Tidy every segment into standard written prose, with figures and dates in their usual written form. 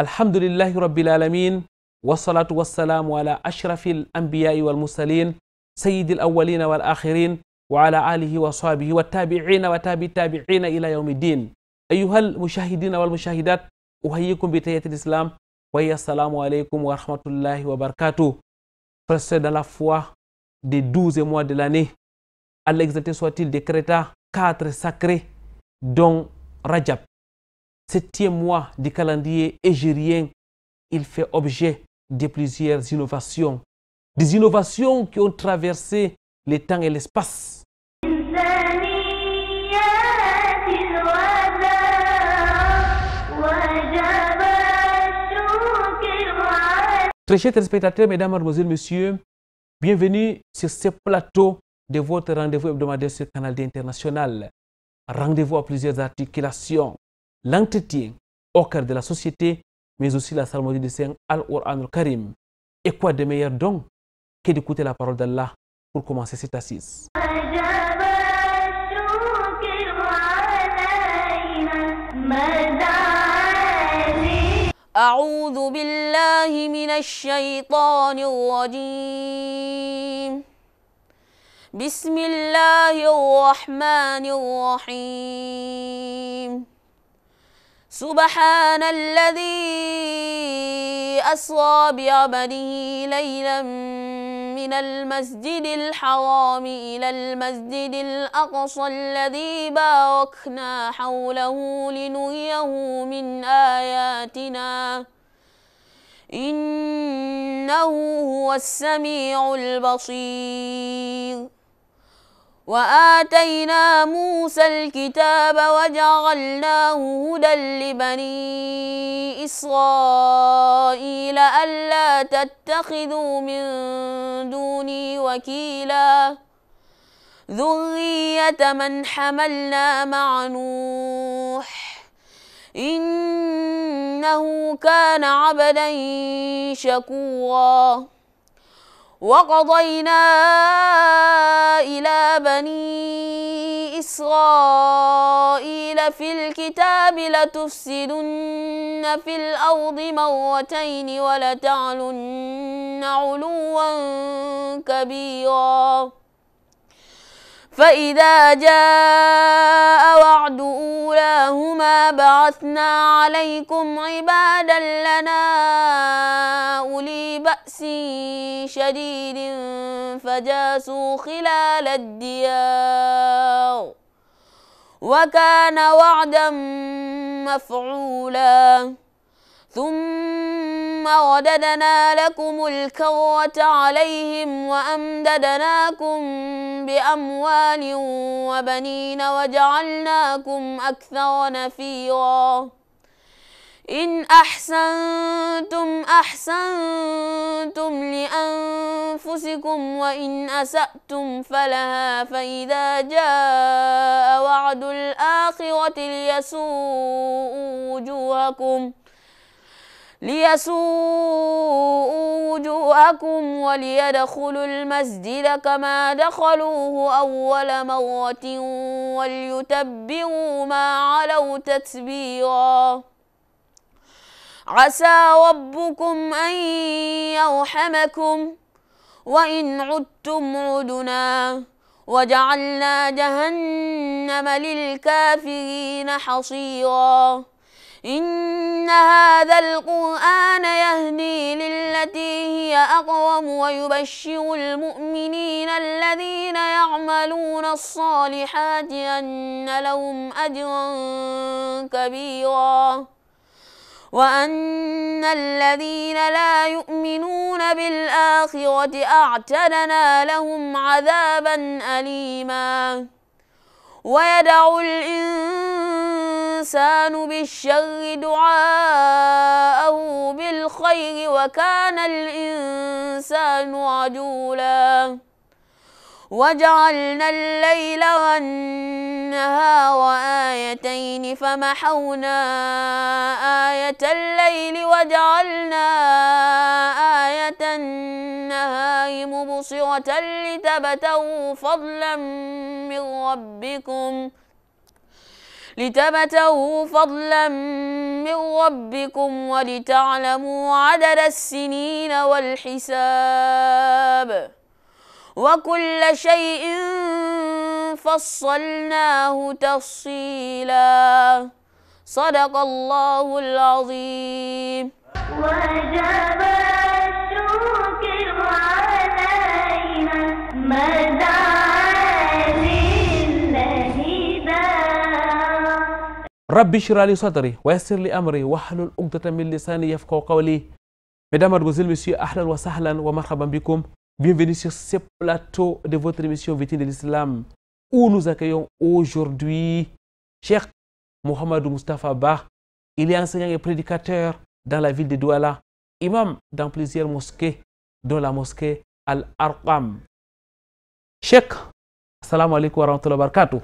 الحمد لله رب العالمين والصلاة والسلام على أشرف الأنبياء والمرسلين سيد الأولين والآخرين وعلى آله وصحبه والتابعين وتابع التابعين إلى يوم الدين. أيها المشاهدين والمشاهدات، أحييكم بتحية الإسلام وهي السلام عليكم ورحمة الله وبركاته. Frères dans la foi des 12 mois de l'année, Allah exalté soit-il décréta 4 sacrés dont Rajab, 7e mois du calendrier hégirien. Il fait objet de plusieurs innovations, des innovations qui ont traversé le temps et l'espace. Très chers téléspectateurs, mesdames, mademoiselles, messieurs, bienvenue sur ce plateau de votre rendez-vous hebdomadaire sur Canal D International. Rendez-vous à plusieurs articulations, l'entretien au cœur de la société, mais aussi la psalmodie de Saint Al-Qur'an al-Karim. Et quoi de meilleur donc que d'écouter la parole d'Allah pour commencer cette assise. أعوذ بالله من الشيطان الرجيم. بسم الله الرحمن الرحيم. سبحان الذي أسرى بعبده ليلا من المسجد الحرام إلى المسجد الأقصى الذي باركنا حوله لنريه من آياتنا إنه هو السميع البصير. وآتينا موسى الكتاب وجعلناه هدى لبني إسرائيل ألا تتخذوا من دوني وكيلا ذرية من حملنا مع نوح إنه كان عبدا شكورا. وقضينا إلى بني إسرائيل في الكتاب لتفسدن في الأرض مرتين ولتعلن علوا كبيرا. فإذا جاء وعد أولاهما بعثنا عليكم عبادا لنا أولي بأس شديد فجاسوا خلال الديار وكان وعدا مفعولا. ثم رددنا لكم الكرة عليهم وأمددناكم بأموال وبنين وجعلناكم أكثر نفيرا. إن أحسنتم أحسنتم لأنفسكم وإن أسأتم فلها. فإذا جاء وعد الآخرة ليسوءوا وجوهكم وليدخلوا المسجد كما دخلوه أول مرة وليتبروا ما علوا تتبيرا. عسى ربكم أن يرحمكم وإن عدتم عدنا وجعلنا جهنم للكافرين حصيرا. إن هذا القرآن يهدي للتي هي أقوم ويبشر المؤمنين الذين يعملون الصالحات أن لهم أجرا كبيرا وأن الذين لا يؤمنون بالآخرة أعتدنا لهم عذابا أليما. ويدعو الإنسان بالشر دعاءه بالخير وكان الإنسان عجولا. وجعلنا الليل والنهار آيتين فمحونا آية الليل وجعلنا آية النهار مبصرة لتبتغوا فضلا من ربكم لتبتغوا فضلا من ربكم ولتعلموا عدد السنين والحساب وكل شيء فصلناه تفصيلا صدق الله العظيم. وجب الشكر علينا مدى Rabbi اشرح لي صدري ويسر لي أمري واحلل عقدة من لساني يفقهوا قولي. Mesdames, Mademoiselles, Messieurs, ahlan wa sahlan wa marhaban bikoum. Bienvenue sur ce plateau de votre émission Vitrine de l'Islam où nous accueillons aujourd'hui Cheikh Mouhamadou Moustapha Ba. Il est enseignant et prédicateur dans la ville de Douala, imam dans plusieurs mosquées, dont la mosquée Al-Arqam. Cheikh, assalamu alaikum wa rahmatullahi wa barakatuh.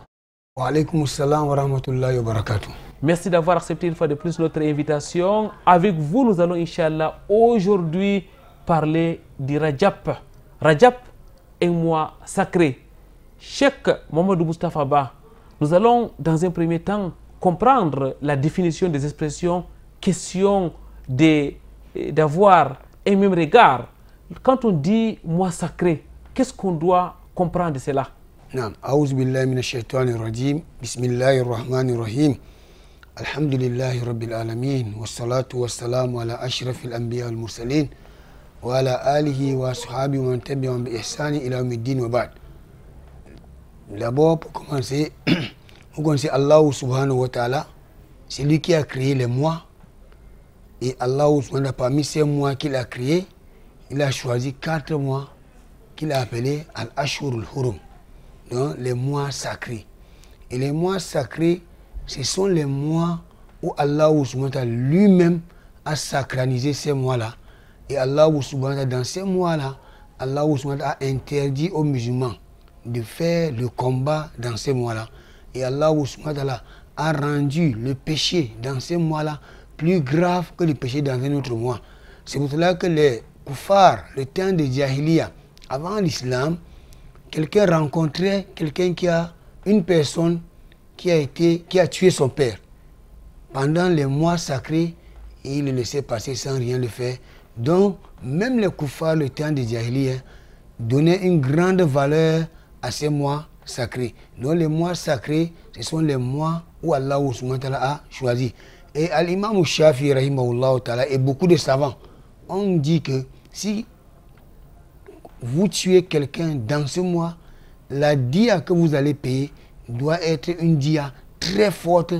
Wa alaikum assalam wa rahmatullahi wa barakatuh. Merci d'avoir accepté une fois de plus notre invitation. Avec vous, nous allons, Inch'Allah, aujourd'hui parler du Rajab. Rajab est un mois sacré. Cheikh Mouhamadou Moustapha Ba, nous allons dans un premier temps comprendre la définition des expressions, question d'avoir un même regard. Quand on dit mois sacré, qu'est-ce qu'on doit comprendre de cela? نعم أعوذ بالله من الشيطان الرجيم بسم الله الرحمن الرحيم الحمد لله رب العالمين والصلاة والسلام على أشرف الأنبياء والمرسلين وعلى آله وأصحابه ومن تبعهم بإحسان إلى يوم الدين وبعد. D'abord, pour commencer, vous connaissez Allah subhanahu wa ta'ala, c'est lui qui a créé les mois. Et Allah subhanahu wa ta'ala, parmi ces mois qu'il a créés, il a choisi 4 mois qu'il a appelés Al-Ashur al-Hurum, donc les mois sacrés. Et les mois sacrés, ce sont les mois où Allah subhanahu wa ta'ala lui-même a sacralisé ces mois-là. Et Allah subhanahu wa ta'ala, dans ces mois-là, Allah subhanahu wa ta'ala a interdit aux musulmans de faire le combat dans ces mois-là. Et Allah subhanahu wa ta'ala a rendu le péché dans ces mois-là plus grave que le péché dans un autre mois. C'est pour cela que les kuffars, le temps de Jahiliya, avant l'islam, quelqu'un rencontrait quelqu'un qui a une personne qui a tué son père. Pendant les mois sacrés, il le laissait passer sans rien le faire. Donc, même les kuffars, le temps de Jahiliya, donnaient une grande valeur à ces mois sacrés. Donc, les mois sacrés, ce sont les mois où Allah subhanahu wa ta'ala a choisi. Et à l'imam Shafi, rahimahullah ta'ala, et beaucoup de savants ont dit que si vous tuez quelqu'un dans ce mois, la dia que vous allez payer doit être une dia très forte,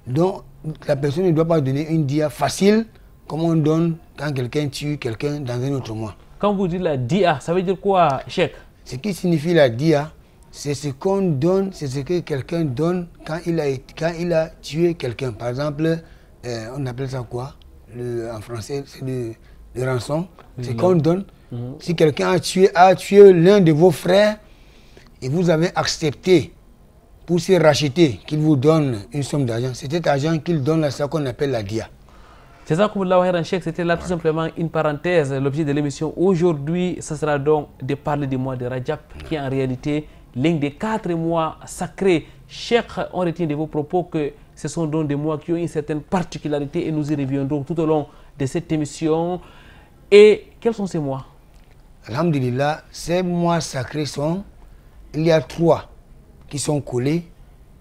donc la personne ne doit pas donner une dia facile comme on donne quand quelqu'un tue quelqu'un dans un autre mois. Quand vous dites la dia, ça veut dire quoi, Cheikh? Ce qui signifie la dia, c'est ce qu'on donne, c'est ce que quelqu'un donne quand il a tué quelqu'un. Par exemple, on appelle ça quoi? En français, c'est le rançon. C'est qu'on donne. Si quelqu'un a tué l'un de vos frères et vous avez accepté pour se racheter qu'il vous donne une somme d'argent, c'est cet argent qu'il donne à ça qu'on appelle la dia. C'est ça, comme l'a dit, c'était là tout simplement une parenthèse. L'objet de l'émission aujourd'hui, ce sera donc de parler du mois de Rajab, qui est en réalité l'un des 4 mois sacrés. Cheikh, on retient de vos propos que ce sont donc des mois qui ont une certaine particularité et nous y reviendrons tout au long de cette émission. Et quels sont ces mois? Alhamdulillah, ces mois sacrés sont, il y a 3 qui sont collés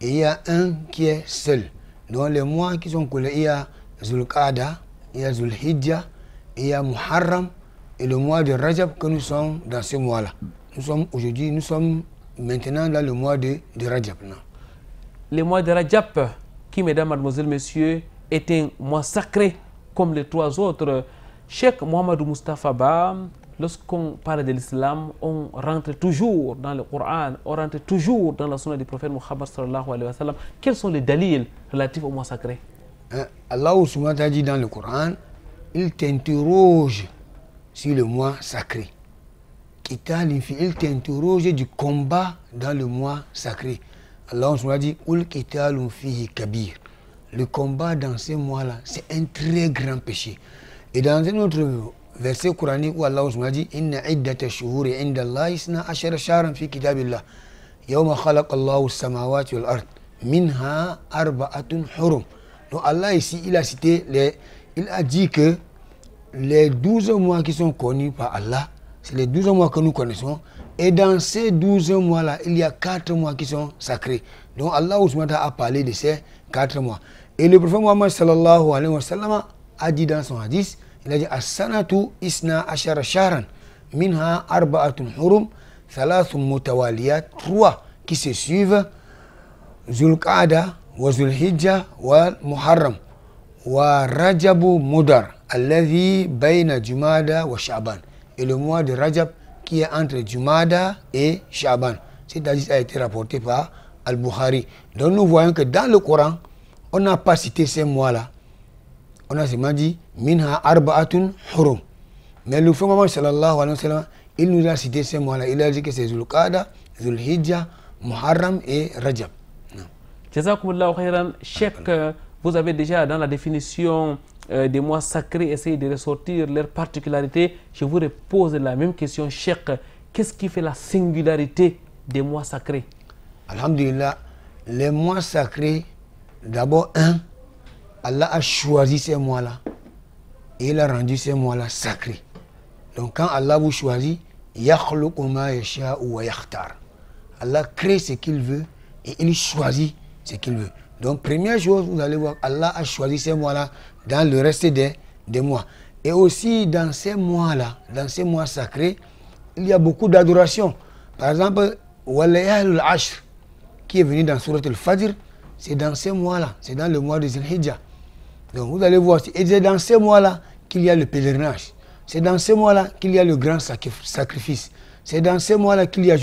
et il y a un qui est seul. Donc les mois qui sont collés, il y a Zulqa'da, il y a Zulhijja, il y a Muharram et le mois de Rajab que nous sommes dans ce mois-là. Nous sommes maintenant dans le mois de Rajab. Le mois de Rajab, qui, mesdames, mademoiselles, messieurs, est un mois sacré comme les 3 autres. Cheikh Mouhamadou Moustapha Ba, lorsqu'on parle de l'islam, on rentre toujours dans le Coran, on rentre toujours dans la sunna du prophète Muhammad sallallahu alayhi wa sallam. Quels sont les dalils relatifs au mois sacré? Allah subhanahu wa ta'ala dit dans le Coran, il t'interroge sur le mois sacré. Il t'interroge du combat dans le mois sacré. Allah subhanahu wa ta'ala dit, Ul qitalun fihi kabir. Le combat dans ces mois-là, c'est un très grand péché. Et dans un autre verset coranique où Allah subhanahu wa ta'ala dit, Inna iddata shuhuri inda Allah isna ashara shahran fi kitabillah. Yawma khalaqa Allahu as-samawati wal ard. minha arba'atun hurum. Donc Allah ici, il a dit que les 12 mois qui sont connus par Allah, c'est les 12 mois que nous connaissons. Et dans ces 12 mois-là, il y a 4 mois qui sont sacrés. Donc Allah a parlé de ces 4 mois. Et le prophète Muhammad sallallahu alayhi wa sallam a dit dans son hadith, il a dit as-sanatu isna ashara shahran minha arba'atun hurum thalathun mutawaliyat, 3 qui se suivent, Zulqa'da wa Zulhijja wa Muharram wa Rajabu Mudar alladhi bayna Jumada wa Sha'ban. Et le mois de Rajab qui est entre Jumada et Sha'ban. Cet hadith a été rapporté par Al-Bukhari. Donc nous voyons que dans le Coran, on n'a pas cité ces mois-là. On a seulement dit minha arba'atun hurum. Mais le prophète Muhammad sallallahu alayhi wa sallam, il nous a cité ces mois-là. Il a dit que c'est Zulqa'da, Zulhijja, Muharram et Rajab. Jazakumullahu khairan. Cheikh, vous avez déjà dans la définition des mois sacrés essayé de ressortir leurs particularités. Je vous repose la même question, Cheikh. Qu'est-ce qui fait la singularité des mois sacrés? Alhamdulillah, les mois sacrés, d'abord, Allah a choisi ces mois-là et il a rendu ces mois-là sacrés. Donc quand Allah vous choisit, yakhluqu ma yasha'u wa yakhtar. Allah crée ce qu'il veut et il choisit ce qu'il veut. Donc première chose, vous allez voir, Allah a choisi ces mois-là dans le reste des mois. Et aussi dans ces mois-là, dans ces mois sacrés, il y a beaucoup d'adoration. Par exemple, Walayalul Ashr, qui est venu dans Surat al-Fajr, c'est dans ces mois-là, c'est dans le mois de Zulhijja. Donc vous allez voir, et c'est dans ces mois-là qu'il y a le pèlerinage. C'est dans ces mois-là qu'il y a le grand sacrifice. C'est dans ces mois-là qu'il y a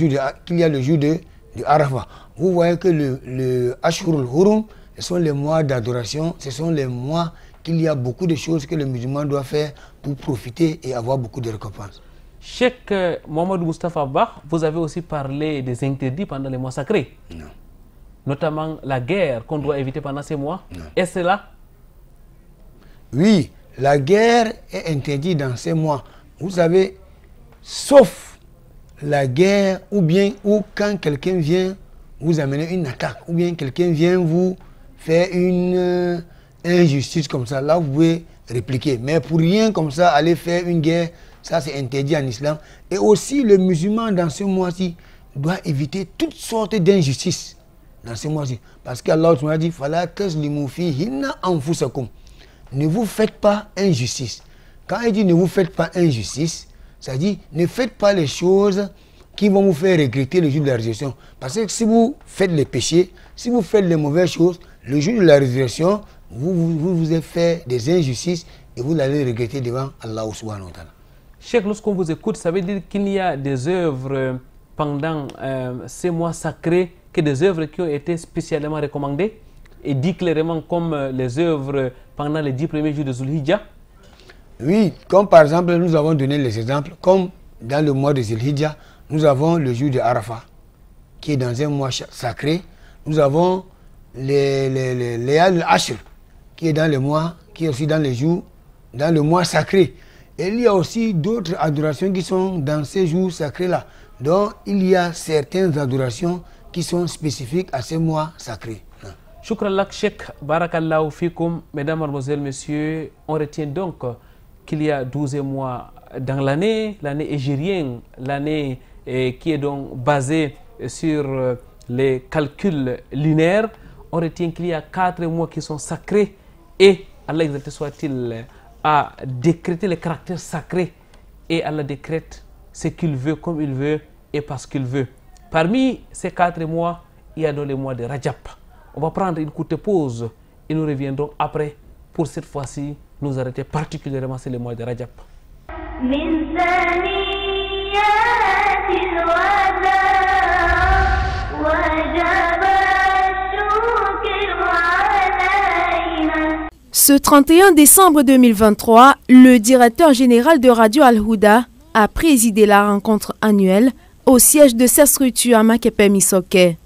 le jour de Arafah. Vous voyez que le Ashurul Hurum, ce sont les mois d'adoration, ce sont les mois qu'il y a beaucoup de choses que le musulman doit faire pour profiter et avoir beaucoup de récompenses. Cheikh Mohamed Moustapha Bah, vous avez aussi parlé des interdits pendant les mois sacrés. Non. Notamment la guerre qu'on doit éviter pendant ces mois. Est-ce là? Oui, la guerre est interdite dans ces mois. Vous savez, sauf la guerre ou quand quelqu'un vient vous amener une attaque ou bien quelqu'un vient vous faire une injustice comme ça, là vous pouvez répliquer. Mais pour rien comme ça, aller faire une guerre, ça c'est interdit en islam. Et aussi le musulman dans ce mois-ci doit éviter toutes sortes d'injustices dans ce mois-ci. Parce qu'Allah a dit, fala tazlimu fihinna anfusakum. Ne vous faites pas injustice. Quand il dit ne vous faites pas injustice, ça dit ne faites pas les choses qui vont vous faire regretter le jour de la résurrection. Parce que si vous faites les péchés, si vous faites les mauvaises choses, le jour de la résurrection, vous avez fait des injustices et vous allez regretter devant Allah subhanahu wa ta'ala. Cheikh, lorsqu'on vous écoute, ça veut dire qu'il y a des œuvres pendant ces mois sacrés, que des œuvres qui ont été spécialement recommandées et dit clairement comme les œuvres pendant les 10 premiers jours de Zulhijja? Oui, comme par exemple, nous avons donné les exemples, comme dans le mois de Zulhijja, nous avons le jour de Arafah, qui est dans un mois sacré. Nous avons les Al-Ashr, qui est dans le mois, qui est aussi dans les jours, dans le mois sacré. Et il y a aussi d'autres adorations qui sont dans ces jours sacrés-là. Donc, il y a certaines adorations qui sont spécifiques à ces mois sacrés. Shukran lak, Cheikh. Barakallahu fikoum. Mesdames, Mademoiselles, Messieurs, on retient donc qu'il y a 12 mois dans l'année égérienne, l'année qui est donc basée sur les calculs lunaires. On retient qu'il y a 4 mois qui sont sacrés et Allah exalté soit-il a décrété le caractère sacré et Allah décrète ce qu'il veut, comme il veut et parce qu'il veut. Parmi ces 4 mois, il y a dans le mois de Rajab. On va prendre une courte pause et nous reviendrons après pour cette fois-ci nous arrêter particulièrement sur le mois de Rajab. Ce 31 décembre 2023, le directeur général de Radio Al-Houda a présidé la rencontre annuelle au siège de cette structure à Makepé-Missoké.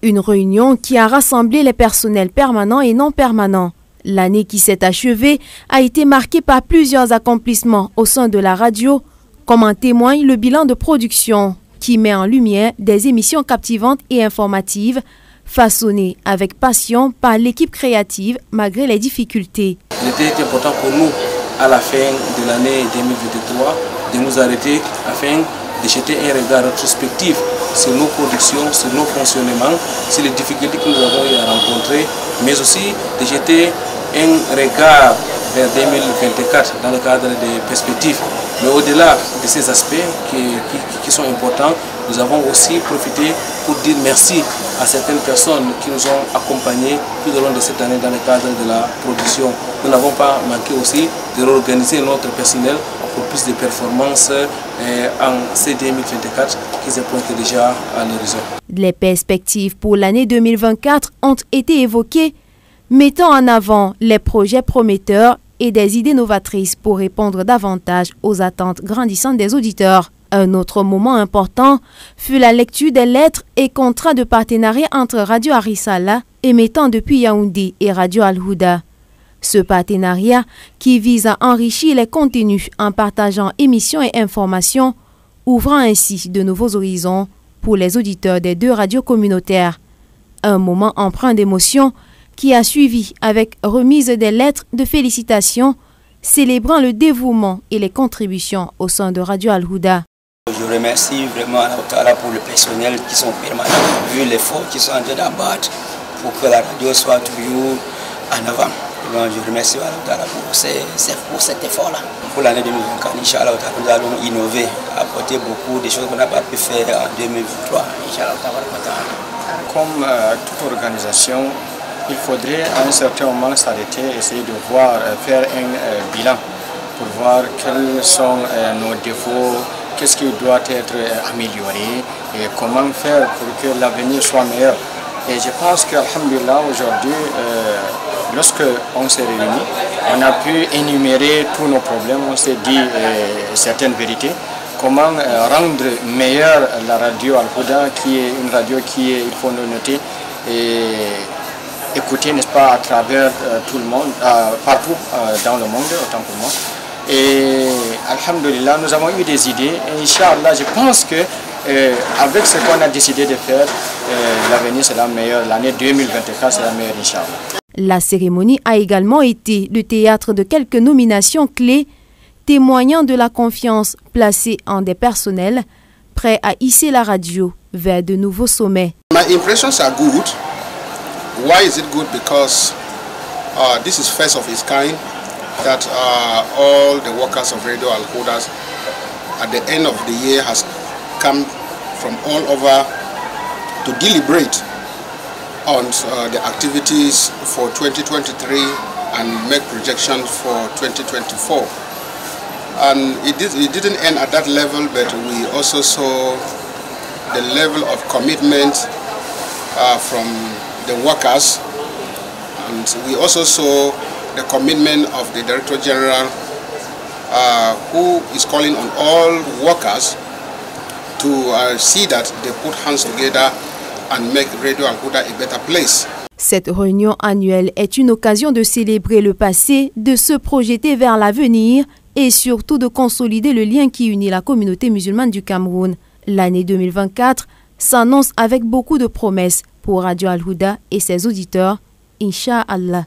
Une réunion qui a rassemblé les personnels permanents et non permanents. L'année qui s'est achevée a été marquée par plusieurs accomplissements au sein de la radio, comme en témoigne le bilan de production qui met en lumière des émissions captivantes et informatives, façonné avec passion par l'équipe créative malgré les difficultés. Il était important pour nous, à la fin de l'année 2023, de nous arrêter afin de jeter un regard rétrospectif sur nos productions, sur nos fonctionnements, sur les difficultés que nous avons eu à rencontrer, mais aussi de jeter un regard vers 2024 dans le cadre des perspectives. Mais au-delà de ces aspects qui sont importants, nous avons aussi profité pour dire merci à certaines personnes qui nous ont accompagnés tout au long de cette année dans le cadre de la production. Nous n'avons pas manqué aussi de réorganiser notre personnel pour plus de performances en ces 2024 qui se pointent déjà à l'horizon. Les perspectives pour l'année 2024 ont été évoquées, mettant en avant les projets prometteurs et des idées novatrices pour répondre davantage aux attentes grandissantes des auditeurs. Un autre moment important fut la lecture des lettres et contrats de partenariat entre Radio Arisala, émettant depuis Yaoundé, et Radio Al-Houda. Ce partenariat, qui vise à enrichir les contenus en partageant émissions et informations, ouvrant ainsi de nouveaux horizons pour les auditeurs des deux radios communautaires. Un moment empreint d'émotion qui a suivi avec remise des lettres de félicitations célébrant le dévouement et les contributions au sein de Radio Al-Houda. Je remercie vraiment Allah pour le personnel qui sont permanents, vu l'effort qu'ils sont en train d'abattre pour que la radio soit toujours en avant. Donc, je remercie Allah pour cet effort-là. Pour l'année 2024, Inch'Allah, nous allons innover, apporter beaucoup de choses qu'on n'a pas pu faire en 2023. Comme toute organisation, il faudrait à un certain moment s'arrêter, essayer de voir, faire un bilan pour voir quels sont nos défauts, qu'est-ce qui doit être amélioré et comment faire pour que l'avenir soit meilleur. Et je pense qu'alhamdulillah, aujourd'hui, lorsque on s'est réunis, on a pu énumérer tous nos problèmes, on s'est dit certaines vérités. Comment rendre meilleure la radio Al-Houda, qui est une radio qui est, il faut le noter, et écouter, n'est-ce pas, à travers tout le monde, partout dans le monde, autant pour moi. Et alhamdulillah, nous avons eu des idées. Et Inch'Allah, je pense que avec ce qu'on a décidé de faire, l'avenir sera meilleur. L'année 2024 sera meilleure, Inch'Allah. La cérémonie a également été le théâtre de quelques nominations clés, témoignant de la confiance placée en des personnels prêts à hisser la radio vers de nouveaux sommets. My impressions are good. Why is it good? Because this is first of its kind that all the workers of Radio Al-Houda at the end of the year has come from all over to deliberate on the activities for 2023 and make projections for 2024. And it didn't end at that level, but we also saw the level of commitment from the workers, and we also saw the commitment of the Director General who is calling on all workers to see that they put hands together and make Radio Al-Houda a better place. Cette réunion annuelle est une occasion de célébrer le passé, de se projeter vers l'avenir et surtout de consolider le lien qui unit la communauté musulmane du Cameroun. L'année 2024 s'annonce avec beaucoup de promesses pour Radio Al-Houda et ses auditeurs, Inch'Allah.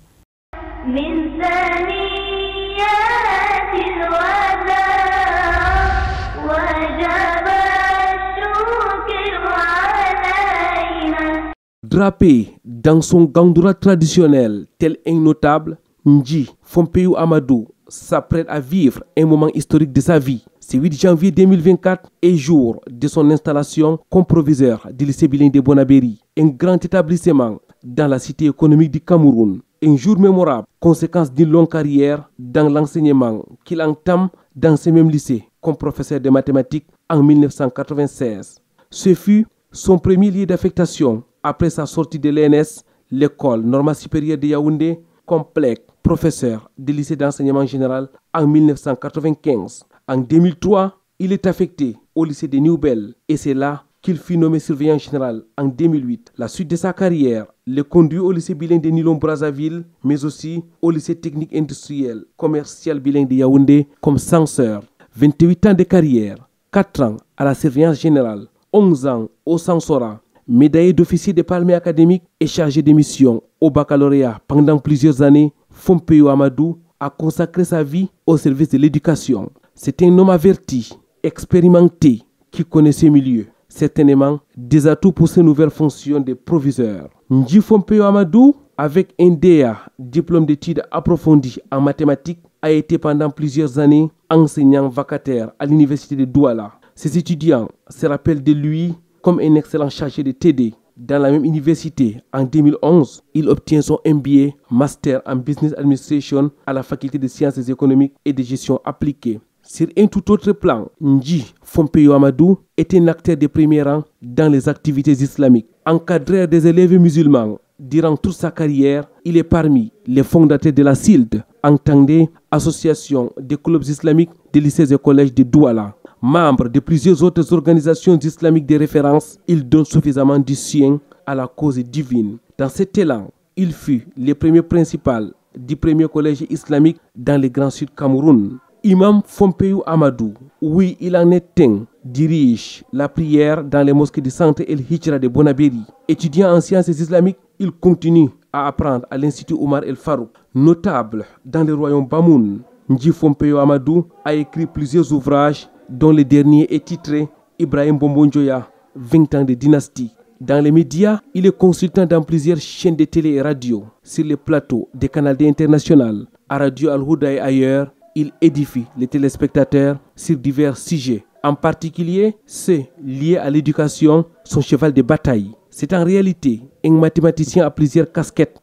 Drapé dans son gandoura traditionnel, tel un notable, Ndji Fompeyou Amadou s'apprête à vivre un moment historique de sa vie. Ce 8 janvier 2024 est jour de son installation comme proviseur du lycée bilingue de Bonabéry, un grand établissement dans la cité économique du Cameroun. Un jour mémorable, conséquence d'une longue carrière dans l'enseignement qu'il entame dans ce même lycée comme professeur de mathématiques en 1996. Ce fut son premier lieu d'affectation après sa sortie de l'ENS, l'école normale supérieure de Yaoundé, complexe professeur du lycée d'enseignement général en 1995. En 2003, il est affecté au lycée de Newbel et c'est là qu'il fut nommé surveillant général en 2008. La suite de sa carrière le conduit au lycée bilingue de Nilon-Brazzaville, mais aussi au lycée technique industriel commercial bilingue de Yaoundé comme censeur. 28 ans de carrière, 4 ans à la surveillance générale, 11 ans au censorat, médaillé d'officier des palmiers académiques et chargé de mission au baccalauréat pendant plusieurs années, Fompeyo Amadou a consacré sa vie au service de l'éducation. C'est un homme averti, expérimenté, qui connaît ses milieux. Certainement des atouts pour ses nouvelles fonctions de proviseur. Nji Fompeyo Amadou, avec un DEA, diplôme d'études approfondies en mathématiques, a été pendant plusieurs années enseignant vacataire à l'université de Douala. Ses étudiants se rappellent de lui comme un excellent chargé de TD. Dans la même université, en 2011, il obtient son MBA, Master en Business Administration à la faculté de Sciences économiques et de gestion appliquée. Sur un tout autre plan, Nji Fompeyo Amadou est un acteur de premier rang dans les activités islamiques. Encadreur des élèves musulmans durant toute sa carrière, il est parmi les fondateurs de la SILD, entendez Association des clubs islamiques des lycées et collèges de Douala. Membre de plusieurs autres organisations islamiques de référence, il donne suffisamment du sien à la cause divine. Dans cet élan, il fut le premier principal du premier collège islamique dans le Grand Sud Cameroun. Imam Fompeyo Amadou, oui, il en est un, dirige la prière dans les mosquées du centre El Hijra de Bonabéry. Étudiant en sciences islamiques, il continue à apprendre à l'Institut Omar El Farouk. Notable dans le royaume Bamoun, Nji Fompeyo Amadou a écrit plusieurs ouvrages dont le dernier est titré Ibrahim Bombonjoya, 20 ans de dynastie. Dans les médias, il est consultant dans plusieurs chaînes de télé et radio. Sur les plateaux des canaux internationaux, à Radio Al-Houda et ailleurs, il édifie les téléspectateurs sur divers sujets. En particulier, ceux liés à l'éducation, son cheval de bataille. C'est en réalité un mathématicien à plusieurs casquettes,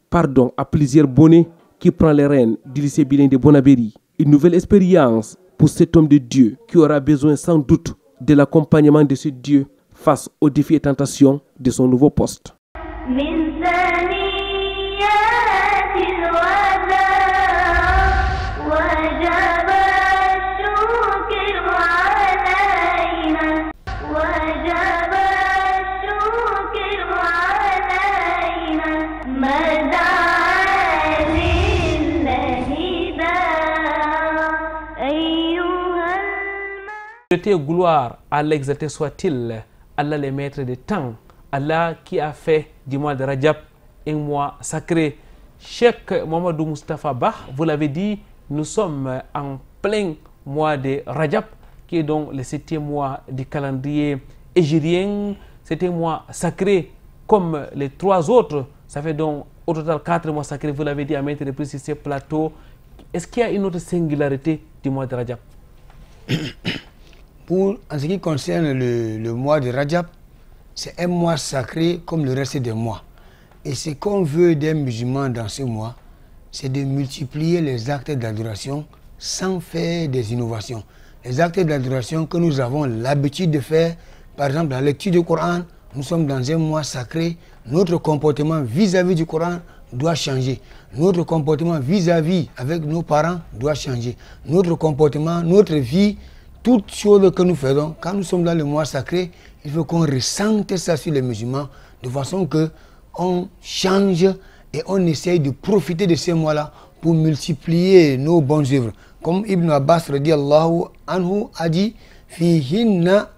à plusieurs bonnets, qui prend les rênes du lycée bilingue de Bonabéry. Une nouvelle expérience pour cet homme de Dieu qui aura besoin sans doute de l'accompagnement de ce Dieu face aux défis et tentations de son nouveau poste. Gloire à l'exalté soit-il, Allah le maître des temps, Allah qui a fait du mois de Rajab un mois sacré. Cheikh Mohamedou Moustapha Bah, vous l'avez dit, nous sommes en plein mois de Rajab, qui est donc le 7e mois du calendrier hégirien. C'est un mois sacré comme les 3 autres. Ça fait donc au total 4 mois sacrés, vous l'avez dit à maintes reprises sur ces plateaux. Est-ce qu'il y a une autre singularité du mois de Rajab? En ce qui concerne le mois de Rajab, c'est un mois sacré comme le reste des mois. Et ce qu'on veut des musulmans dans ce mois, c'est de multiplier les actes d'adoration sans faire des innovations. Les actes d'adoration que nous avons l'habitude de faire, par exemple la lecture du Coran, nous sommes dans un mois sacré, notre comportement vis-à-vis du Coran doit changer. Notre comportement vis-à-vis avec nos parents doit changer. Notre comportement, notre vie, toutes choses que nous faisons, quand nous sommes dans le mois sacré, il faut qu'on ressente ça sur les musulmans, de façon qu'on change et on essaye de profiter de ces mois-là pour multiplier nos bonnes œuvres. Comme Ibn Abbas radiyallahu anhu a dit, Fihinna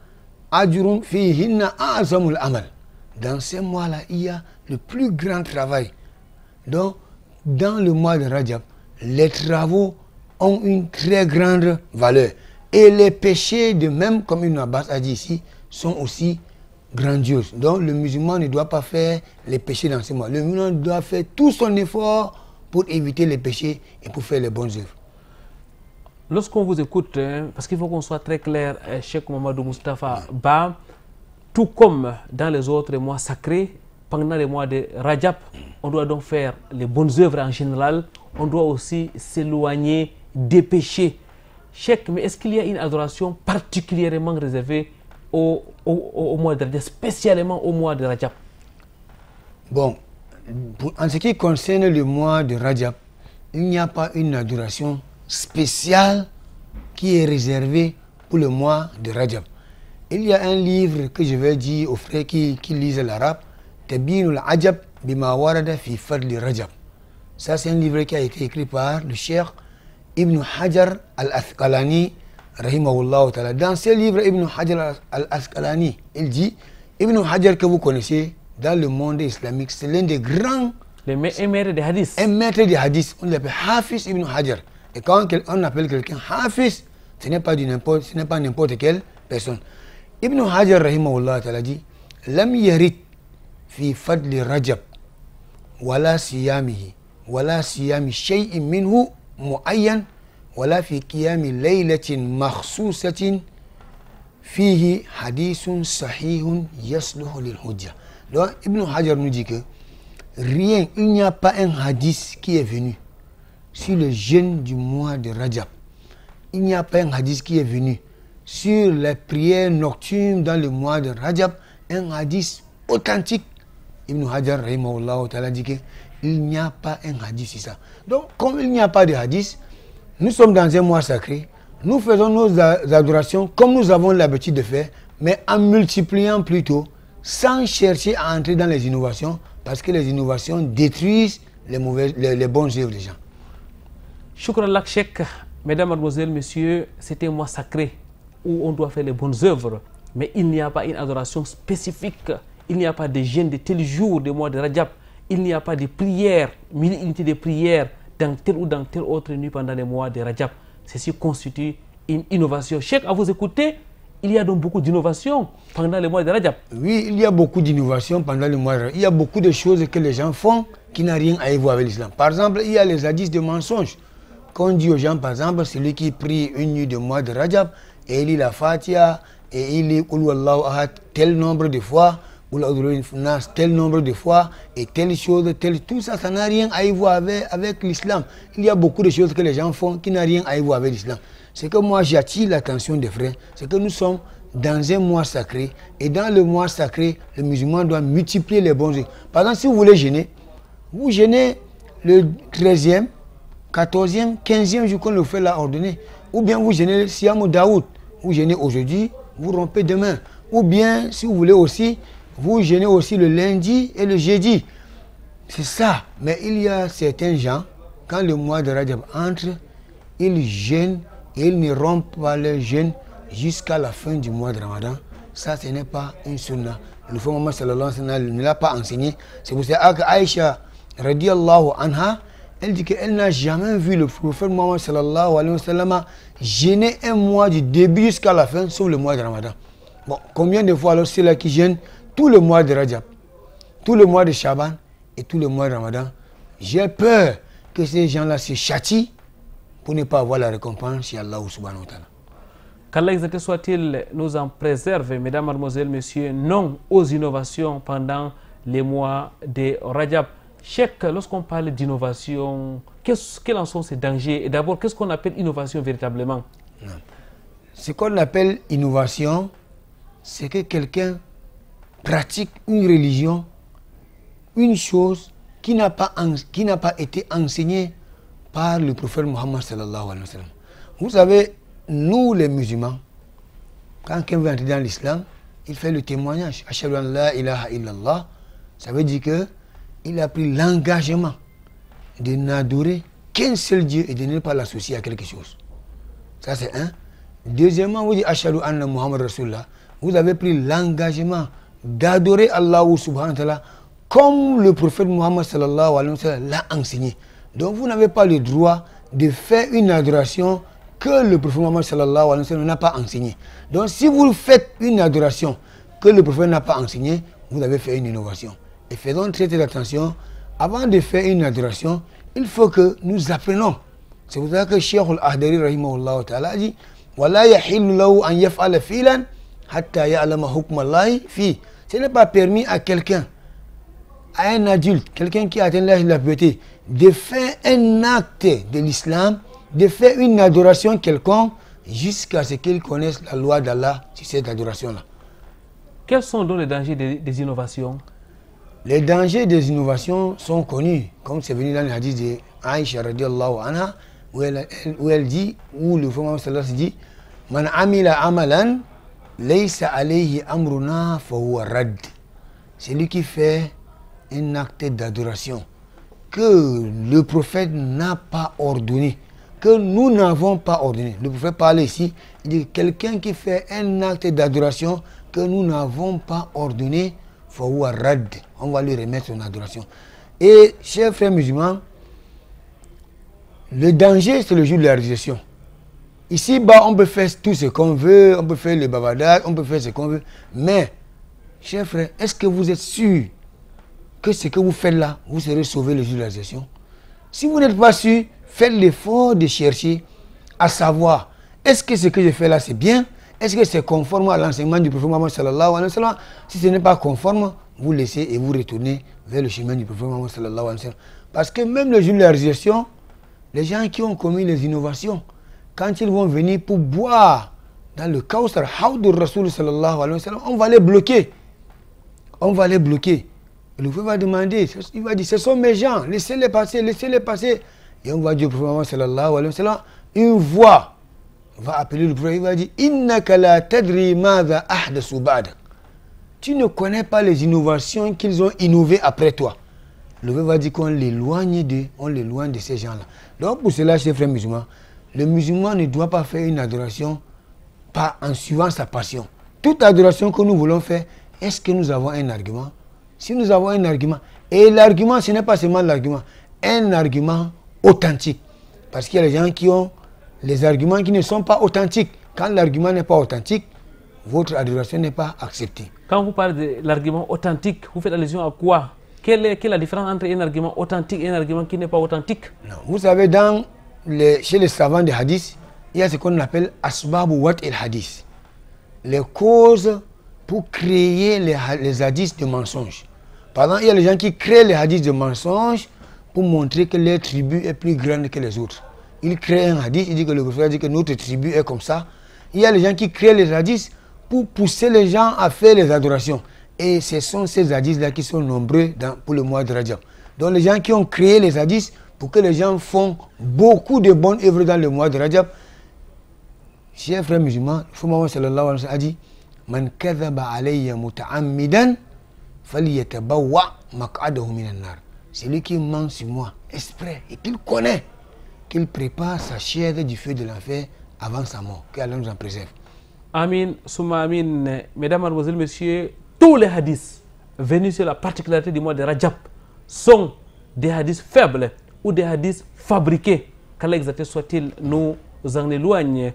ajrun fihinna a'zamul amal. Dans ces mois-là, il y a le plus grand travail. Donc, dans le mois de Rajab, les travaux ont une très grande valeur. Et les péchés, de même, comme Ibn Abbas a dit ici, sont aussi grandioses. Donc le musulman ne doit pas faire les péchés dans ce mois. Le musulman doit faire tout son effort pour éviter les péchés et pour faire les bonnes œuvres. Lorsqu'on vous écoute, parce qu'il faut qu'on soit très clair, Cheikh Mohamedou Moustapha Bah, tout comme dans les autres mois sacrés, pendant les mois de Rajab, on doit donc faire les bonnes œuvres en général, on doit aussi s'éloigner des péchés. Cheikh, mais est-ce qu'il y a une adoration particulièrement réservée au mois de Rajab, spécialement au mois de Rajab? Bon, en ce qui concerne le mois de Rajab, il n'y a pas une adoration spéciale qui est réservée pour le mois de Rajab. Il y a un livre que je vais dire aux frères qui lisent l'arabe, Tabinul Ajab bima warada fi fadli Rajab. Ça, c'est un livre qui a été écrit par le Cheikh Ibn Hajar al-Asqalani, rahimahullah ta'ala. Dans ce livre, Ibn Hajar al-Asqalani, il dit Ibn Hajar que vous connaissez dans le monde islamique, c'est l'un des grands... Un maître de hadith. Un maître de hadith. On l'appelle Hafiz Ibn Hajar. Et quand on appelle quelqu'un Hafiz, ce n'est pas n'importe quelle personne. Ibn Hajar rahimahullah ta'ala dit Lam yarid fi fadli Rajab wala siyamihi wala siyami shay'in minhu muayyan wala fi qiyami laylatin makhsusatin fihi hadithun sahihun yasluhu lil hujja. Donc Ibn Hajar nous dit que rien, il n'y a pas un hadith qui est venu sur le jeûne du mois de Rajab. Il n'y a pas un hadith qui est venu sur les prières nocturnes dans le mois de Rajab, un hadith authentique. Ibn Hajar rahimahullah ta'ala dit qu'il n'y a pas un hadith sur ça. Donc, comme il n'y a pas de hadith, nous sommes dans un mois sacré, nous faisons nos adorations comme nous avons l'habitude de faire, mais en multipliant plutôt, sans chercher à entrer dans les innovations, parce que les innovations détruisent les bonnes œuvres des gens. Shukran lak Cheikh. Mesdames, Mademoiselles, Messieurs, c'est un mois sacré où on doit faire les bonnes œuvres, mais il n'y a pas une adoration spécifique, il n'y a pas de jeûne de tel jour du mois de Rajab, il n'y a pas de prières, mille unités de prières dans tel ou dans tel autre nuit pendant les mois de Rajab. Ceci constitue une innovation. Cheikh, à vous écouter, il y a donc beaucoup d'innovations pendant les mois de Rajab. Oui, il y a beaucoup d'innovations pendant le mois de Rajab. Il y a beaucoup de choses que les gens font qui n'ont rien à voir avec l'islam. Par exemple, il y a les hadiths de mensonges. Quand on dit aux gens, par exemple, celui qui prie une nuit de mois de Rajab, et il lit la Fatiha, et il lit Qul Huwallahu Ahad tel nombre de fois, ou tel nombre de fois, et telle chose, tout ça, ça n'a rien à voir avec l'islam. Il y a beaucoup de choses que les gens font qui n'ont rien à voir avec l'islam. C'est que moi, j'attire l'attention des frères, c'est que nous sommes dans un mois sacré, et dans le mois sacré, le musulman doit multiplier les bons œuvres. Par exemple, si vous voulez jeûner, vous jeûnez le 13e, 14e, 15e jour qu'on le fait là ordonné. Ou bien vous jeûnez le Siyam Daoud. Vous jeûnez aujourd'hui, vous rompez demain. Ou bien, si vous voulez aussi, vous jeûnez aussi le lundi et le jeudi. C'est ça. Mais il y a certains gens, quand le mois de Rajab entre, ils jeûnent et ils ne rompent pas leur jeûne jusqu'à la fin du mois de Ramadan. Ça, ce n'est pas une sunna. Le prophète Mohammed sallallahu alayhi wa sallam ne l'a pas enseigné. C'est pour ça qu'Aïcha radiyallahu anha, elle dit qu'elle n'a jamais vu le prophète Mohammed sallallahu alayhi wa sallam jeûner un mois du début jusqu'à la fin, sauf le mois de Ramadan. Bon, combien de fois alors ceux-là qui jeûnent tout le mois de Rajab, tout le mois de Shaban et tout le mois de Ramadan, j'ai peur que ces gens-là se châtient pour ne pas avoir la récompense chez Allah subhanahu wa ta'ala. Qu'Allah exalté soit-il nous en préserve, mesdames, mademoiselles, messieurs, non aux innovations pendant les mois de Rajab. Cheikh, lorsqu'on parle d'innovation, quels en sont ces dangers? Et d'abord, qu'est-ce qu'on appelle innovation véritablement? Ce qu'on appelle innovation, c'est que quelqu'un pratique une religion, une chose qui n'a pas été enseignée par le prophète Mohammed sallallahu alayhi wa sallam. Vous savez, nous les musulmans, quand quelqu'un veut entrer dans l'islam, il fait le témoignage. Ashhadu an la ilaha illallah, ça veut dire que il a pris l'engagement de n'adorer qu'un seul Dieu et de ne pas l'associer à quelque chose. Ça c'est un. Deuxièmement, vous dites Ashhadu anna Muhammad Rasulullah. Vous avez pris l'engagement d'adorer Allah subhanahu wa ta'ala comme le prophète Mohammed sallallahu alayhi wa sallam l'a enseigné. Donc vous n'avez pas le droit de faire une adoration que le prophète Mohammed sallallahu alayhi wa sallam n'a pas enseigné. Donc si vous faites une adoration que le prophète n'a pas enseigné, vous avez fait une innovation. Et faisons très attention, avant de faire une adoration, il faut que nous apprenons. C'est pour ça que Cheikh Al-Ahdari rahimahullah ta'ala a dit Wala yahillu lahu an yaf'ala filan hatta ya'lama hukm Allah fi. Ce n'est pas permis à quelqu'un, à un adulte, quelqu'un qui a atteint l'âge de la puberté, de faire un acte de l'islam, de faire une adoration quelconque jusqu'à ce qu'il connaisse la loi d'Allah sur cette adoration-là. Quels sont donc les dangers des innovations? Les dangers des innovations sont connus, comme c'est venu dans le hadith de Aïcha radiyallahu anha, où elle dit, où le prophète sallallahu alayhi wa sallam dit, Man amila amalan, laysa alayhi amruna fahuwa rad. C'est lui qui fait un acte d'adoration que le prophète n'a pas ordonné, que nous n'avons pas ordonné. Le prophète parle ici, il dit quelqu'un qui fait un acte d'adoration que nous n'avons pas ordonné, on va lui remettre son adoration. Et chers frères musulmans, le danger c'est le jour de la résurrection. Ici-bas, on peut faire tout ce qu'on veut, on peut faire le bavardage, on peut faire ce qu'on veut. Mais, chers frères, est-ce que vous êtes sûrs que ce que vous faites là, vous serez sauvés le jour de la résurrection? Si vous n'êtes pas sûr, faites l'effort de chercher à savoir, est-ce que ce que je fais là c'est bien? Est-ce que c'est conforme à l'enseignement du prophète Mohammed sallallahu alayhi wa sallam? Si ce n'est pas conforme, vous laissez et vous retournez vers le chemin du prophète Mohammed sallallahu alayhi wa sallam. Parce que même le jour de la résurrection, les gens qui ont commis les innovations, quand ils vont venir pour boire dans le Kawthar, Hawd al-Rasul sallallahu alayhi wa sallam, on va les bloquer. On va les bloquer. Et le prophète va demander, il va dire, ce sont mes gens, laissez-les passer, laissez-les passer. Et on va dire au prophète Mohammed sallallahu alayhi wa sallam, une voix va appeler le prophète, il va dire, innaka la tadri madha ahdathu ba'dak. Tu ne connais pas les innovations qu'ils ont innovées après toi. Le prophète va dire qu'on l'éloigne de ces gens-là. Donc pour cela, chers frères musulmans, le musulman ne doit pas faire une adoration en suivant sa passion. Toute adoration que nous voulons faire, est-ce que nous avons un argument? Si nous avons un argument, et l'argument, ce n'est pas seulement l'argument, un argument authentique. Parce qu'il y a des gens qui ont les arguments qui ne sont pas authentiques. Quand l'argument n'est pas authentique, votre adoration n'est pas acceptée. Quand vous parlez de l'argument authentique, vous faites allusion à quoi? Quelle est la différence entre un argument authentique et un argument qui n'est pas authentique? Non. Vous savez, chez les savants de hadith, il y a ce qu'on appelle asbabu wat el hadith. Les causes pour créer les hadiths de mensonges. Par exemple, il y a les gens qui créent les hadiths de mensonges pour montrer que leur tribu est plus grande que les autres. Ils créent un hadith, ils disent que le prophète dit que notre tribu est comme ça. Il y a les gens qui créent les hadiths pour pousser les gens à faire les adorations. Et ce sont ces hadiths-là qui sont nombreux pour le mois de Rajab. Donc les gens qui ont créé les hadiths pour que les gens font beaucoup de bonnes œuvres dans le mois de Rajab. Chers frères musulmans, le prophète Mohammed sallallahu alayhi wa sallam a dit, man kadhaba alayya muta'ammidan falyatabawwa maq'adahu minan nar. Celui qui ment sur moi exprès et qu'il connaît qu'il prépare sa chaise du feu de l'enfer avant sa mort. Que Allah nous en préserve. Amin, souma amin. Mesdames, mademoiselles, messieurs, tous les hadiths venus sur la particularité du mois de Rajab sont des hadiths faibles ou des hadiths fabriqués. Qu'Allah exalté soit-il nous en éloigne.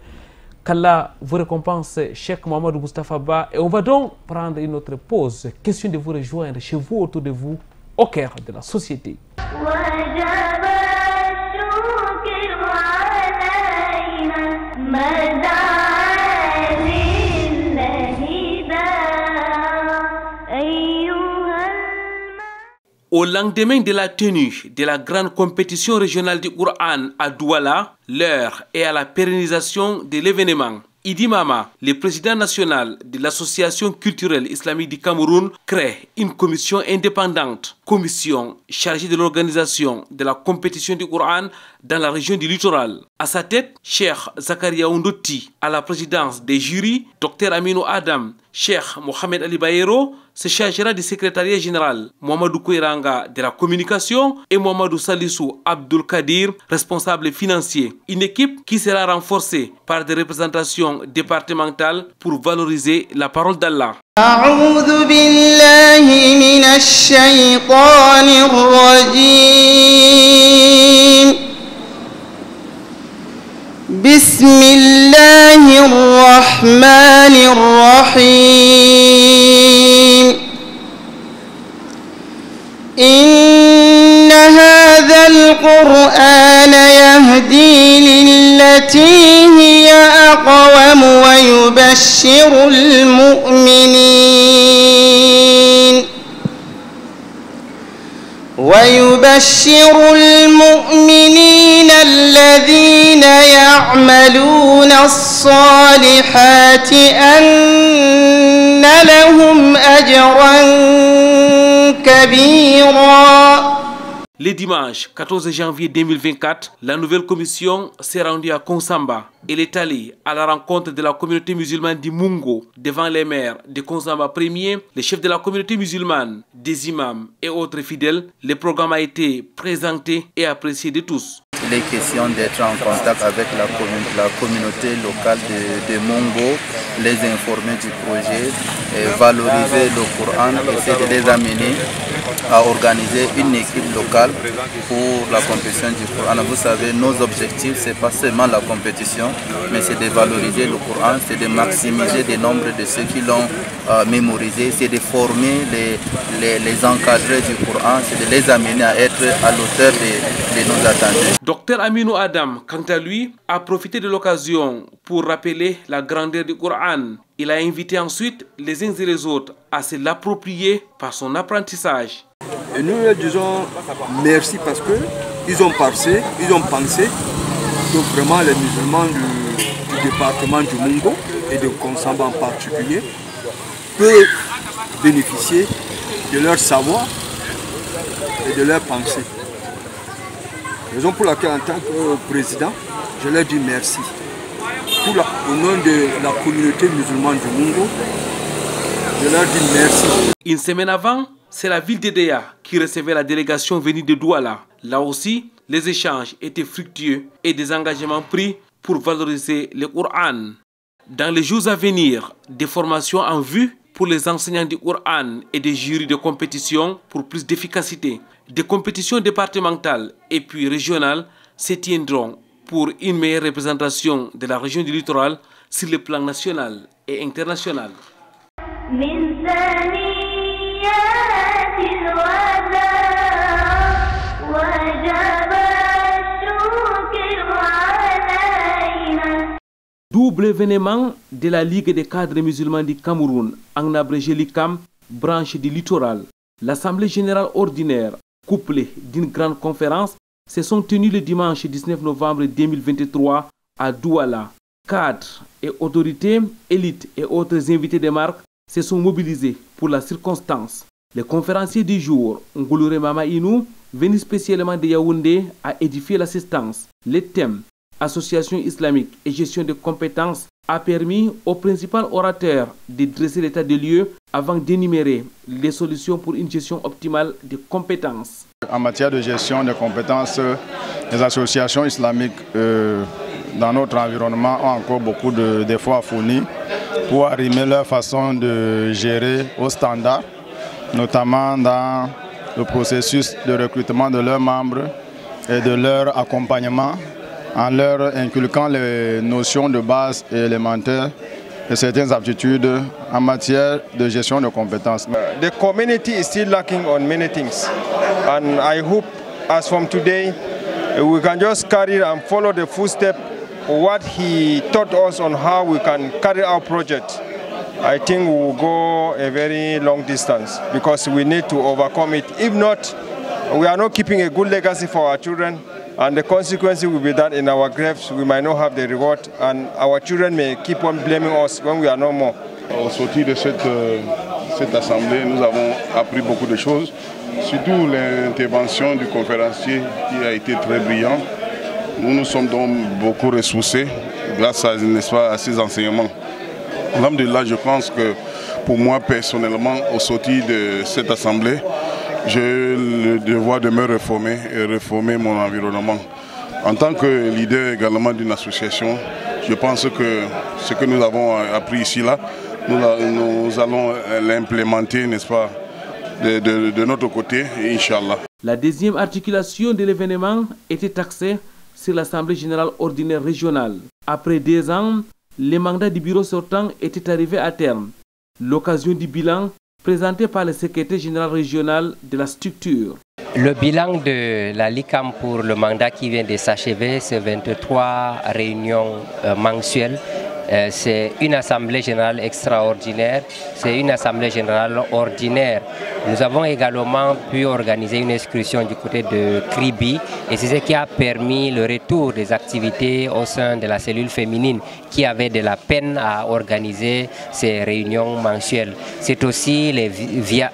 Qu'Allah vous récompense, Cheikh Mohamed Mustafa Ba. Et on va donc prendre une autre pause. Question de vous rejoindre chez vous, autour de vous, au cœur de la société. Au lendemain de la tenue de la grande compétition régionale du Coran à Douala, l'heure est à la pérennisation de l'événement. Idi Mama, le président national de l'Association culturelle islamique du Cameroun, crée une commission indépendante, commission chargée de l'organisation de la compétition du Coran dans la région du littoral. À sa tête, Cheikh Zakaria Ondoti, à la présidence des jurys, Dr Aminou Adam, Cheikh Mohamed Ali Bayero se chargera du secrétariat général, Mohamedou Kouiranga de la communication et Mohamedou Salissou Abdul Kadir, responsable financier. Une équipe qui sera renforcée par des représentations départementales pour valoriser la parole d'Allah. أعوذ بالله من الشيطان الرجيم بسم الله الرحمن الرحيم إن هذا القرآن يهدي للتي هي أقوم ويبشر المؤمنين الذين يعملون الصالحات أن لهم أجرا كبيرا. Le dimanche 14 janvier 2024, la nouvelle commission s'est rendue à Konsamba. Elle est allée à la rencontre de la communauté musulmane du Mungo devant les maires de Konsamba Premier, les chefs de la communauté musulmane, des imams et autres fidèles. Le programme a été présenté et apprécié de tous. il est question d'être en contact avec la communauté locale de Mongo, les informer du projet, valoriser le Coran, essayer de les amener à organiser une équipe locale pour la compétition du Coran. Vous savez, nos objectifs, ce n'est pas seulement la compétition, mais c'est de valoriser le Coran, c'est de maximiser le nombre de ceux qui l'ont mémorisé, c'est de former les encadrés du Coran, c'est de les amener à être à l'auteur de nos attendus. Docteur Aminou Adam, quant à lui, a profité de l'occasion pour rappeler la grandeur du Coran. Il a invité ensuite les uns et les autres à se l'approprier par son apprentissage. Et nous leur disons merci parce qu'ils ont pensé que vraiment les musulmans du département du Mongo et de Konsamba en particulier peuvent bénéficier de leur savoir et de leur pensée. Raison pour laquelle en tant que président, je leur dis merci. Au nom de la communauté musulmane du Mongo, je leur dis merci. Une semaine avant, c'est la ville d'Edea qui recevait la délégation venue de Douala. Là aussi, les échanges étaient fructueux et des engagements pris pour valoriser le Coran. Dans les jours à venir, des formations en vue pour les enseignants du Coran et des jurys de compétition pour plus d'efficacité. Des compétitions départementales et puis régionales se tiendront pour une meilleure représentation de la région du littoral sur le plan national et international. Double événement de la Ligue des cadres musulmans du Cameroun, en abrégé l'ICAM, branche du littoral. L'Assemblée générale ordinaire, couplée d'une grande conférence, se sont tenues le dimanche 19 novembre 2023 à Douala. Cadres et autorités, élites et autres invités de marque se sont mobilisés pour la circonstance. Le conférencier du jour, Ngouloure Mama Inou, venu spécialement de Yaoundé, a édifié l'assistance. Les thèmes association islamique et gestion de compétences a permis au principal orateur de dresser l'état des lieux avant d'énumérer les solutions pour une gestion optimale des compétences. En matière de gestion des compétences, les associations islamiques dans notre environnement ont encore beaucoup d'efforts à fournir pour arrimer leur façon de gérer au standard, notamment dans le processus de recrutement de leurs membres et de leur accompagnement, en leur inculquant les notions de base et élémentaires et certaines aptitudes en matière de gestion de compétences. The community is still lacking on many things, and I hope as from today we can just carry and follow the footsteps what he taught us on how we can carry our project. I think we will go a very long distance because we need to overcome it. If not, we are not keeping a good legacy for our children. And the consequences will be that in our graves we might not have the reward and our children may keep on blaming us when we are no more. Au sortir de cette assemblée, nous avons appris beaucoup de choses, surtout l'intervention du conférencier qui a été très brillant. Nous nous sommes donc beaucoup ressourcés grâce à ces enseignements. Alhamdulillah, je pense que pour moi personnellement, au sortir de cette assemblée, j'ai le devoir de me réformer et réformer mon environnement. En tant que leader également d'une association, je pense que ce que nous avons appris ici, nous allons l'implémenter, n'est-ce pas, de notre côté, Inch'Allah. La deuxième articulation de l'événement était axée sur l'Assemblée générale ordinaire régionale. Après 2 ans, les mandats du bureau sortant étaient arrivés à terme. L'occasion du bilan présenté par le secrétaire général régional de la structure. Le bilan de la LICAM pour le mandat qui vient de s'achever, c'est 23 réunions mensuelles. C'est une assemblée générale extraordinaire, c'est une assemblée générale ordinaire. Nous avons également pu organiser une excursion du côté de Kribi et c'est ce qui a permis le retour des activités au sein de la cellule féminine qui avait de la peine à organiser ces réunions mensuelles. C'est aussi les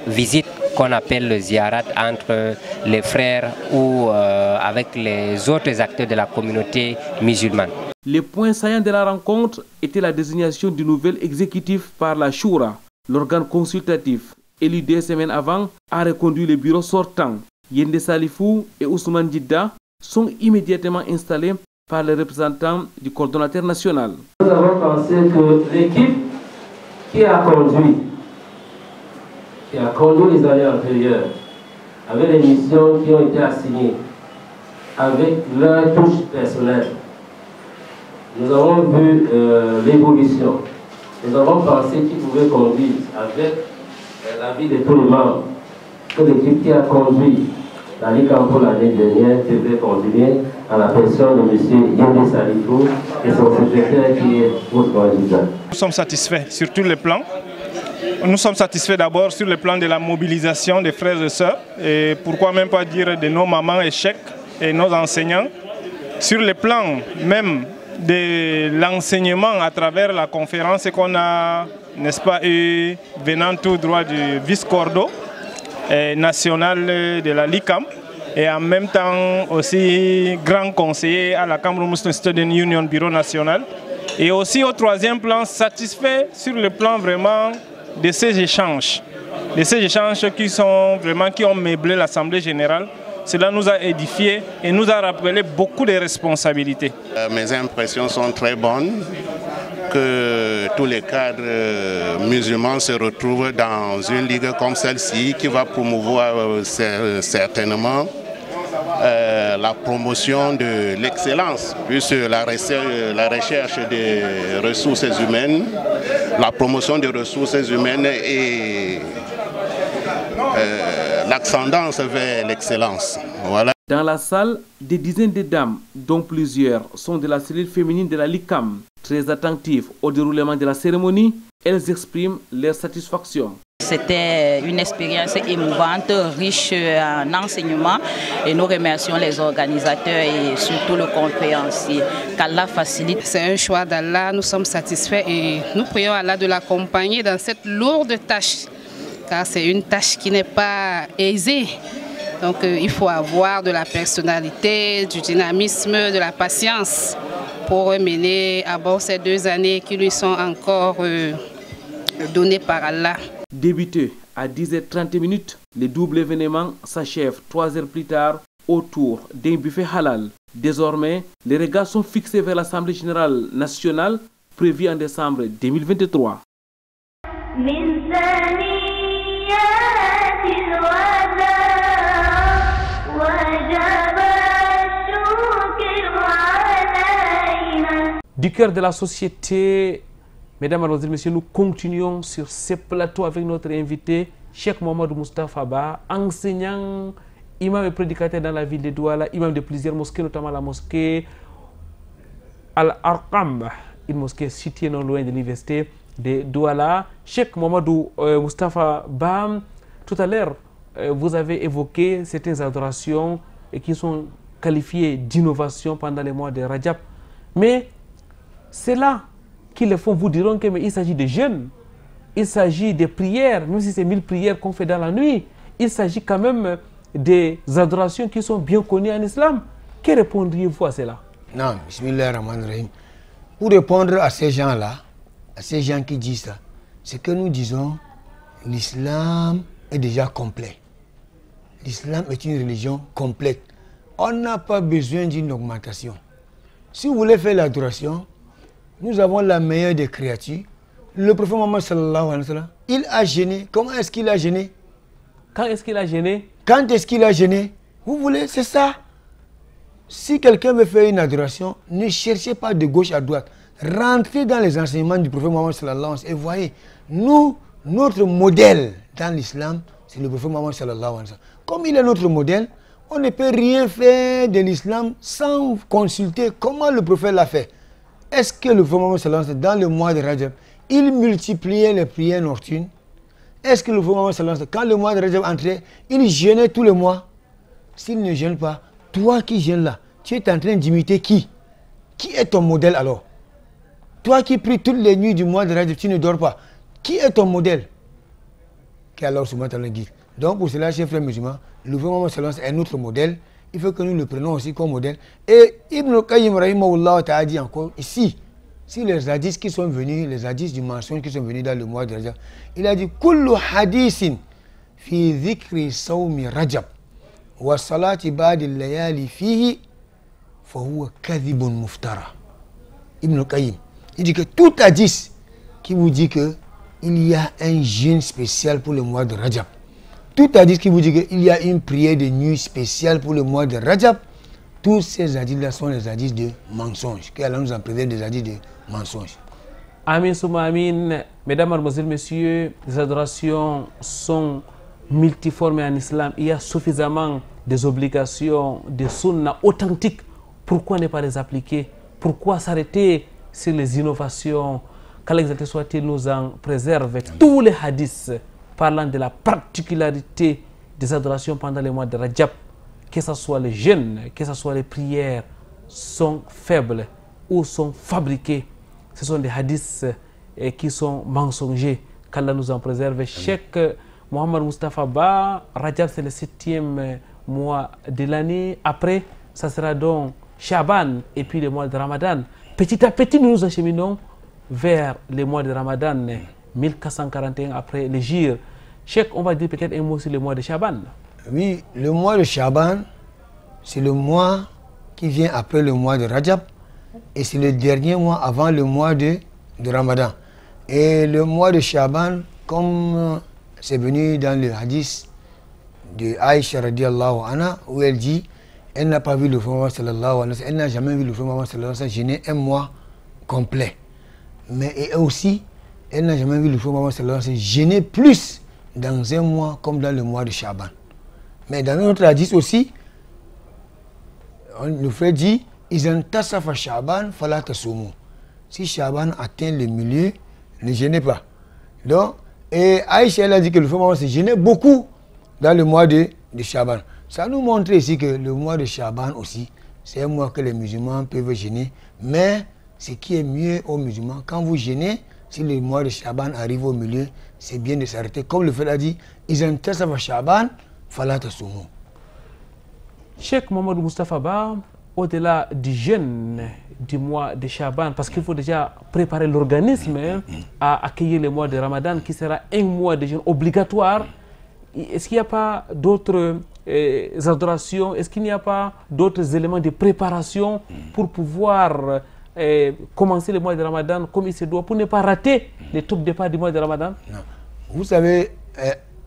visites qu'on appelle le ziarat entre les frères ou avec les autres acteurs de la communauté musulmane. Les points saillants de la rencontre étaient la désignation du nouvel exécutif par la Choura. L'organe consultatif, élu 2 semaines avant, a reconduit le bureau sortant. Yende Salifou et Ousmane Djidda sont immédiatement installés par les représentants du coordonnateur national. Nous avons pensé que l'équipe qui a conduit les années antérieures, avec les missions qui ont été assignées, avec leur touche personnelle, nous avons vu l'évolution. Nous avons pensé qu'ils pouvaient conduire avec l'avis de tous les membres, que l'équipe qui a conduit la LICAM pour l'année dernière devrait continuer à la personne de M. Yende Salifou et son secrétaire qui est votre candidat. Nous sommes satisfaits sur tous les plans. Nous sommes satisfaits d'abord sur le plan de la mobilisation des frères et sœurs, et pourquoi même pas dire de nos mamans échecs et nos enseignants. Sur le plan même de l'enseignement à travers la conférence qu'on a, n'est-ce pas, eu venant tout droit du vice-cordo national de la LICAM, et en même temps aussi grand conseiller à la Cameroun Muslim Student Union Bureau national. Et aussi au troisième plan, satisfait sur le plan vraiment de ces échanges qui ont meublé l'Assemblée générale. Cela nous a édifiés et nous a rappelé beaucoup de responsabilités. Mes impressions sont très bonnes, que tous les cadres musulmans se retrouvent dans une ligue comme celle-ci qui va promouvoir certainement la promotion de l'excellence, puisque la recherche des ressources humaines, la promotion des ressources humaines et l'ascendance vers l'excellence. Voilà. Dans la salle, des dizaines de dames, dont plusieurs sont de la cellule féminine de la LICAM, très attentives au déroulement de la cérémonie, elles expriment leur satisfaction. C'était une expérience émouvante, riche en enseignement, et nous remercions les organisateurs et surtout le conférencier. Qu'Allah facilite. C'est un choix d'Allah, nous sommes satisfaits et nous prions Allah de l'accompagner dans cette lourde tâche, car c'est une tâche qui n'est pas aisée. Donc il faut avoir de la personnalité, du dynamisme, de la patience pour mener à bord ces 2 années qui lui sont encore données par Allah. Débuté à 10h30, le double événement s'achève 3 heures plus tard autour d'un buffet halal. Désormais, les regards sont fixés vers l'Assemblée générale nationale prévue en décembre 2023. Du cœur de la société, mesdames, mademoiselles, messieurs, nous continuons sur ce plateau avec notre invité, Cheikh Mohamed Moustapha Ba, enseignant, imam et prédicateur dans la ville de Douala, imam de plusieurs mosquées, notamment la mosquée Al-Arqam, une mosquée située non loin de l'université de Douala. Cheikh Mohamed Moustapha Ba, tout à l'heure, vous avez évoqué certaines adorations qui sont qualifiées d'innovation pendant les mois de Rajab. Mais c'est là qui le font, vous diront qu'il s'agit de jeûne, il s'agit de prières, même si c'est 1000 prières qu'on fait dans la nuit, il s'agit quand même des adorations qui sont bien connues en islam. Que répondriez-vous à cela? Non, bismillahirrahmanirrahim. Pour répondre à ces gens-là, à ces gens qui disent ça, c'est que nous disons l'islam est déjà complet. L'islam est une religion complète. On n'a pas besoin d'une augmentation. Si vous voulez faire l'adoration, nous avons la meilleure des créatures. Le prophète Mohammed sallallahu alayhi wa sallam, il a gêné. Comment est-ce qu'il a gêné? Quand est-ce qu'il a gêné? Quand est-ce qu'il a gêné? Vous voulez, c'est ça. Si quelqu'un veut faire une adoration, ne cherchez pas de gauche à droite. Rentrez dans les enseignements du prophète Mohammed sallallahu alayhi wa sallam et voyez, nous, notre modèle dans l'islam, c'est le prophète Mohammed sallallahu alayhi wa sallam. Comme il est notre modèle, on ne peut rien faire de l'islam sans consulter comment le prophète l'a fait. Est-ce que le prophète Mohammed sallallahu alayhi wa sallam, dans le mois de Rajab, il multipliait les prières nocturnes? Est-ce que le prophète Mohammed sallallahu alayhi wa sallam, quand le mois de Rajab entrait, il jeûnait tous les mois? S'il ne jeûne pas, toi qui jeûnes là, tu es en train d'imiter qui? Qui est ton modèle alors? Toi qui pries toutes les nuits du mois de Rajab, tu ne dors pas. Qui est ton modèle? Qu'Allah subhanahu wa ta'ala guide. Donc pour cela, chers frères musulmans, le prophète Mohammed sallallahu alayhi wa sallam est notre modèle. Il faut que nous le prenions aussi comme modèle. Et Ibn Qayyim rahimahullah t'a dit encore ici, si les hadiths qui sont venus, les hadiths du mensonge qui sont venus dans le mois de Rajab, il a dit kullu hadithin fi dhikri sawmi Rajab wa salati ba'di layali fihi فهو كذب مفترى. Ibn Qayyim, il dit que tout hadith qui vous dit que il y a un jeûne spécial pour le mois de Rajab, tout hadith qui vous dit qu'il y a une prière de nuit spéciale pour le mois de Rajab, tous ces hadiths-là sont des hadiths de mensonges. Qu'Allah nous en préserve des hadiths de mensonges. Amin souma amin. Mesdames, mademoiselles, messieurs, les adorations sont multiformes en islam. Il y a suffisamment des obligations, des sunnas authentiques. Pourquoi ne pas les appliquer? Pourquoi s'arrêter sur les innovations? Qu'Allah exalté soit-il nous en préserve. Tous les hadiths parlant de la particularité des adorations pendant les mois de Rajab, que ce soit les jeûnes, que ce soit les prières, sont faibles ou sont fabriqués. Ce sont des hadiths qui sont mensongers. Qu'Allah nous en préserve. Cheikh Mohamed Moustapha Ba, Rajab c'est le 7e mois de l'année. Après, ça sera donc Shaban et puis le mois de Ramadan. Petit à petit, nous nous acheminons vers le mois de Ramadan, 1441 après l'Hégire. Cheikh, on va dire peut-être un mot sur le mois de Shaban. Oui, le mois de Shaban, c'est le mois qui vient après le mois de Rajab et c'est le dernier mois avant le mois de Ramadan. Et le mois de Shaban, comme c'est venu dans le hadith de Aïcha radiallahu anha, où elle dit, elle n'a pas vu le prophète sallallahu alayhi wa sallam, elle n'a jamais vu le prophète sallallahu alayhi wa sallam jeûner un mois complet. Mais et aussi, elle n'a jamais vu le prophète sallallahu alayhi wa sallam jeûner plus dans un mois comme dans le mois de Shaban. Mais dans notre hadith aussi, le frère dit, Izan tasafa Shaban fala tasumu. Si Shaban atteint le milieu, ne jeûnez pas. Donc, et Aïcha elle a dit que le prophète se jeûnait beaucoup dans le mois de Shaban. Ça nous montre ici que le mois de Shaban aussi, c'est un mois que les musulmans peuvent jeûner. Mais ce qui est mieux aux musulmans, quand vous jeûnez, si le mois de Shaban arrive au milieu, c'est bien de s'arrêter. Comme le frère a dit, Izan tasafa Shaban fala tasumu. Cheikh Mohamed Moustapha Ba, au-delà du jeûne du mois de Shaban, parce qu'il faut déjà préparer l'organisme à accueillir le mois de Ramadan, qui sera un mois de jeûne obligatoire. Est-ce qu'il n'y a pas d'autres adorations, est-ce qu'il n'y a pas d'autres éléments de préparation pour pouvoir commencer le mois de Ramadan comme il se doit, pour ne pas rater le top départ du mois de Ramadan? Non. Vous savez,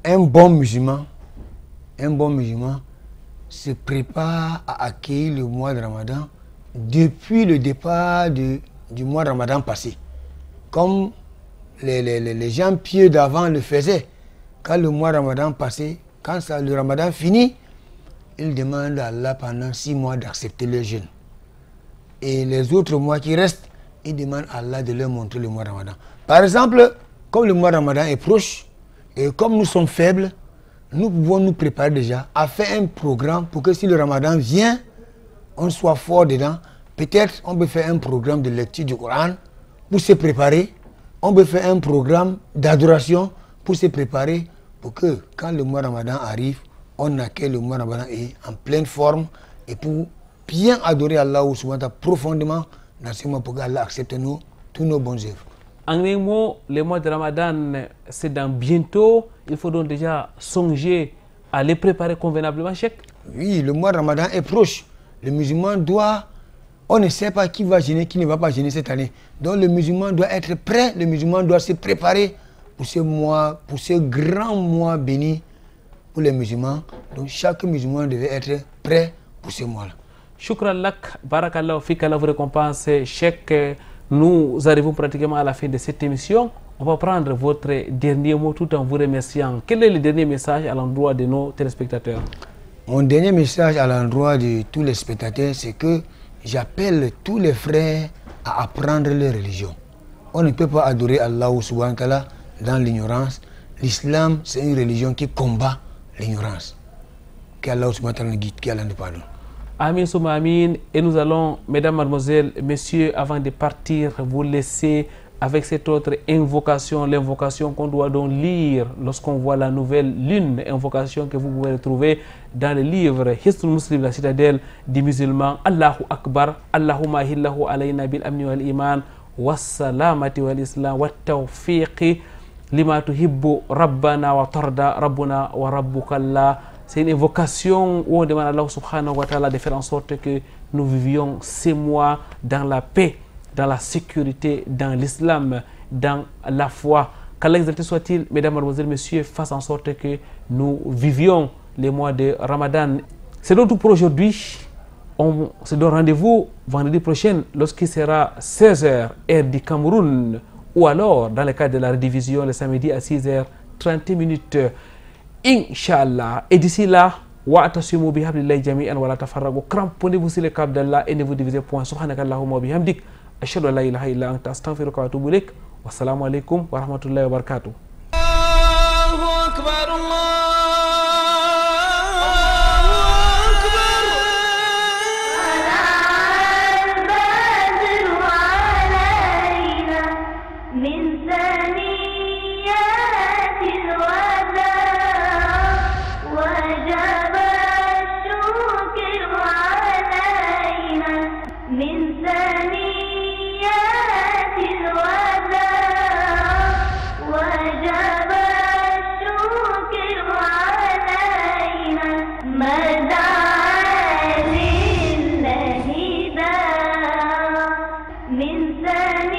un bon musulman se prépare à accueillir le mois de Ramadan depuis le départ du mois de Ramadan passé. Comme les gens pieux d'avant le faisaient. Quand le mois de Ramadan passé, quand le Ramadan finit, ils demandent à Allah pendant 6 mois d'accepter le jeûne. Et les autres mois qui restent, ils demandent à Allah de leur montrer le mois de Ramadan. Par exemple, comme le mois de Ramadan est proche, et comme nous sommes faibles, nous pouvons nous préparer déjà à faire un programme pour que si le Ramadan vient, on soit fort dedans. Peut-être on peut faire un programme de lecture du Coran pour se préparer. On peut faire un programme d'adoration pour se préparer pour que quand le mois de Ramadan arrive, on accueille le mois de Ramadan et en pleine forme et pour bien adorer Allah profondément dans ce mois pour qu'Allah accepte tous nos bonnes œuvres. En un mot, le mois de Ramadan, c'est dans bientôt. Il faut donc déjà songer à les préparer convenablement, Cheikh. Oui, le mois de Ramadan est proche. Le musulman doit... On ne sait pas qui va jeûner, qui ne va pas jeûner cette année. Donc le musulman doit être prêt. Le musulman doit se préparer pour ce mois, pour ce grand mois béni pour les musulmans. Donc chaque musulman devait être prêt pour ce mois-là. Shukran lak, barakallahu fik, Allah vous récompense, Cheikh. Nous arrivons pratiquement à la fin de cette émission. On va prendre votre dernier mot tout en vous remerciant. Quel est le dernier message à l'endroit de nos téléspectateurs? Mon dernier message à l'endroit de tous les spectateurs, c'est que j'appelle tous les frères à apprendre leur religion. On ne peut pas adorer Allah subhanahu wa ta'ala dans l'ignorance. L'islam, c'est une religion qui combat l'ignorance. Qu'Allah subhanahu wa ta'ala nous guide, qu'Allah nous pardonne. Amin souma amin. Et nous allons, mesdames, mademoiselles, messieurs, avant de partir, vous laisser avec cette autre invocation, l'invocation qu'on doit donc lire lorsqu'on voit la nouvelle lune, invocation que vous pouvez retrouver dans le livre Hisnul Muslim, la citadelle des musulmans. Allahu Akbar, Allahumma hillahu alayna bil amni wal iman, wassalamati wal islam, wat tawfiqi lima tuhibbu rabbana wa tarda rabbuna wa rabbukallah. C'est une invocation où on demande à Allah subhanahu wa ta'ala de faire en sorte que nous vivions ces mois dans la paix, dans la sécurité, dans l'islam, dans la foi. Qu'Allah exalté soit-il, mesdames, mademoiselles, messieurs, fasse en sorte que nous vivions les mois de Ramadan. C'est donc tout pour aujourd'hui. On se donne rendez-vous vendredi prochain lorsqu'il sera 16h, heure du Cameroun, ou alors dans le cadre de la redivision le samedi à 6h30. Inch'Allah. Et d'ici là, wa'tasimu bihablillahi jami'an wa la tafarraqu. Cramponnez-vous sur le câble d'Allah et ne vous divisez point. Subhanakallahumma wa bihamdik. Ashhadu an la ilaha illa anta astaghfiruka wa atubu ilaik. Wassalamu alaikum wa rahmatullahi wa barakatuh. من ثاني